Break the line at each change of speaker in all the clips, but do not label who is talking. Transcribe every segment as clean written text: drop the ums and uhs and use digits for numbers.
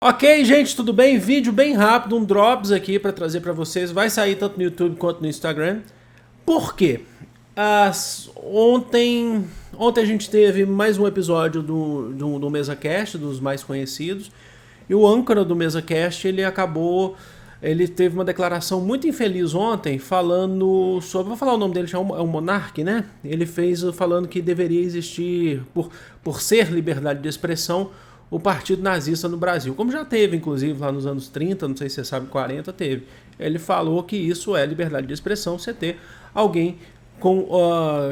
Ok, gente, tudo bem? Vídeo bem rápido, um Drops aqui para trazer para vocês. Vai sair tanto no YouTube quanto no Instagram. Por quê? Ontem a gente teve mais um episódio do MesaCast, dos mais conhecidos. E o âncora do MesaCast, ele teve uma declaração muito infeliz ontem, falando sobre... Vou falar o nome dele, é o Monark, né? Ele fez falando que deveria existir, por ser liberdade de expressão, o partido nazista no Brasil. Como já teve, inclusive, lá nos anos 30, não sei se você sabe, 40, teve. Ele falou que isso é liberdade de expressão, você ter alguém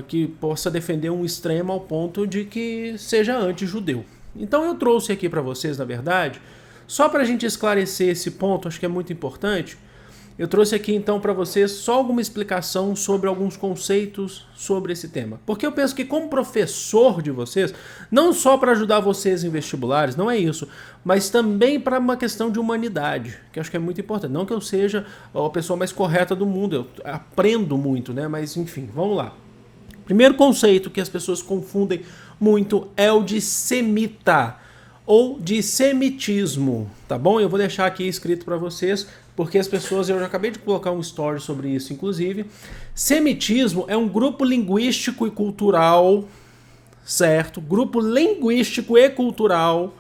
que possa defender um extremo ao ponto de que seja anti-judeu. Então eu trouxe aqui para vocês, na verdade, só para a gente esclarecer esse ponto, acho que é muito importante. Eu trouxe aqui então para vocês só alguma explicação sobre alguns conceitos sobre esse tema. Porque eu penso que como professor de vocês, não só para ajudar vocês em vestibulares, não é isso, mas também para uma questão de humanidade, que acho que é muito importante. Não que eu seja a pessoa mais correta do mundo, eu aprendo muito, né? Mas enfim, vamos lá. Primeiro conceito que as pessoas confundem muito é o de semita ou de semitismo, tá bom? Eu vou deixar aqui escrito para vocês, porque as pessoas, eu já acabei de colocar um story sobre isso, inclusive. Semitismo é um grupo linguístico e cultural, certo? Grupo linguístico e cultural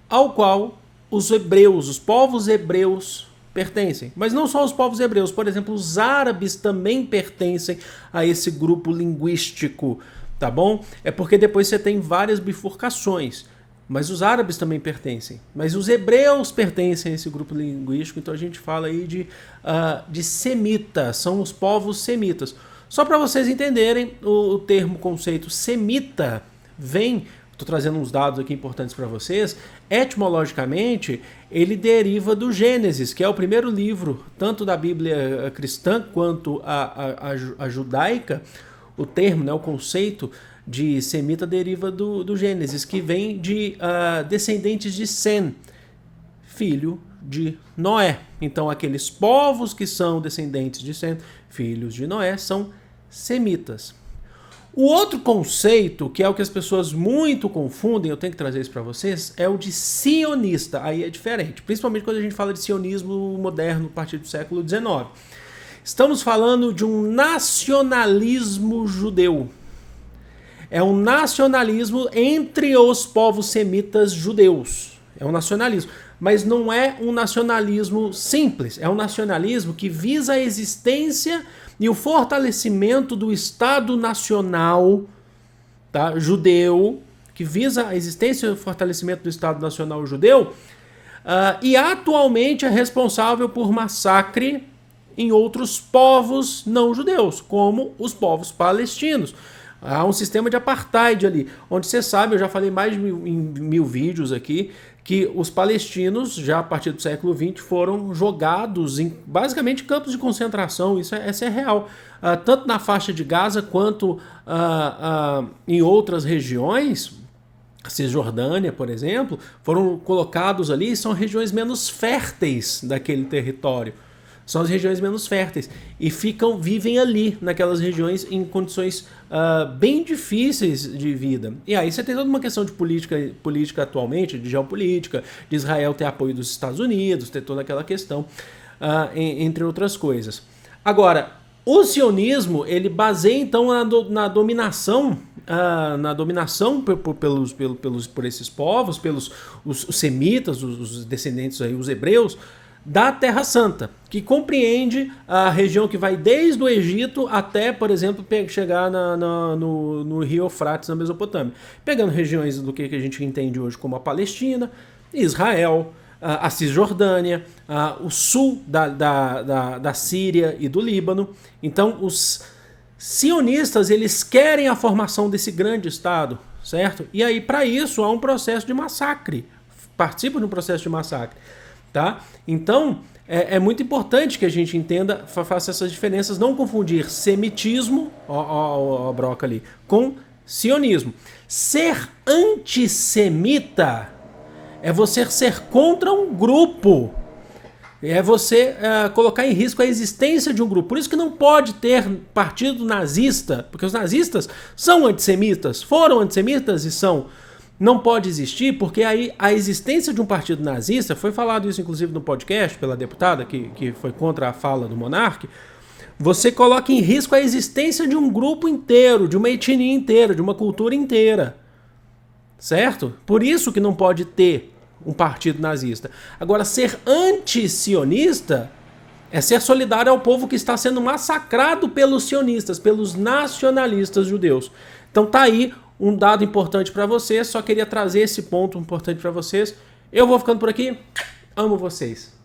ao qual os hebreus, os povos hebreus pertencem. Mas não só os povos hebreus, por exemplo, os árabes também pertencem a esse grupo linguístico, tá bom? É porque depois você tem várias bifurcações. Mas os árabes também pertencem. Mas os hebreus pertencem a esse grupo linguístico, então a gente fala aí de semita, são os povos semitas. Só para vocês entenderem, o termo, conceito semita vem, estou trazendo uns dados aqui importantes para vocês, etimologicamente ele deriva do Gênesis, que é o primeiro livro, tanto da Bíblia cristã quanto a judaica. O termo, né, o conceito de semita deriva do Gênesis, que vem de descendentes de Sem, filho de Noé. Então aqueles povos que são descendentes de Sem, filhos de Noé, são semitas. O outro conceito, que é o que as pessoas muito confundem, eu tenho que trazer isso para vocês, é o de sionista. Aí é diferente, principalmente quando a gente fala de sionismo moderno a partir do século XIX. Estamos falando de um nacionalismo judeu. É um nacionalismo entre os povos semitas judeus. É um nacionalismo. Mas não é um nacionalismo simples. É um nacionalismo que visa a existência e o fortalecimento do Estado Nacional, tá, judeu, que visa a existência e o fortalecimento do Estado Nacional judeu, e atualmente é responsável por massacre em outros povos não judeus, como os povos palestinos. Há um sistema de apartheid ali, onde você sabe, eu já falei mais de mil vídeos aqui, que os palestinos, já a partir do século XX, foram jogados em basicamente campos de concentração, isso é real. Tanto na faixa de Gaza quanto em outras regiões, a Cisjordânia, por exemplo, foram colocados ali, são regiões menos férteis daquele território. São as regiões menos férteis e vivem ali, naquelas regiões, em condições bem difíceis de vida. E aí você tem toda uma questão de política atualmente, de geopolítica, de Israel ter apoio dos Estados Unidos, ter toda aquela questão, entre outras coisas. Agora, o sionismo, ele baseia então na dominação, por esses povos, pelos os semitas, os descendentes aí, os hebreus, da Terra Santa, que compreende a região que vai desde o Egito até, por exemplo, chegar no rio Eufrates, na Mesopotâmia. Pegando regiões do que a gente entende hoje como a Palestina, Israel, a Cisjordânia, o sul da Síria e do Líbano. Então, os sionistas, eles querem a formação desse grande Estado, certo? E aí, para isso, há um processo de massacre. Participam de um processo de massacre. Tá? Então, é muito importante que a gente entenda, faça essas diferenças, não confundir semitismo, ó, broca ali, com sionismo. Ser antissemita é você ser contra um grupo, é você colocar em risco a existência de um grupo. Por isso que não pode ter partido nazista, porque os nazistas são antissemitas, foram antissemitas e são. não pode existir, porque aí a existência de um partido nazista, foi falado isso inclusive no podcast pela deputada que foi contra a fala do monarca, você coloca em risco a existência de um grupo inteiro, de uma etnia inteira, de uma cultura inteira. Certo? Por isso que não pode ter um partido nazista. Agora, ser anti-sionista é ser solidário ao povo que está sendo massacrado pelos sionistas, pelos nacionalistas judeus. Então tá aí um dado importante para vocês, só queria trazer esse ponto importante para vocês. Eu vou ficando por aqui. Amo vocês.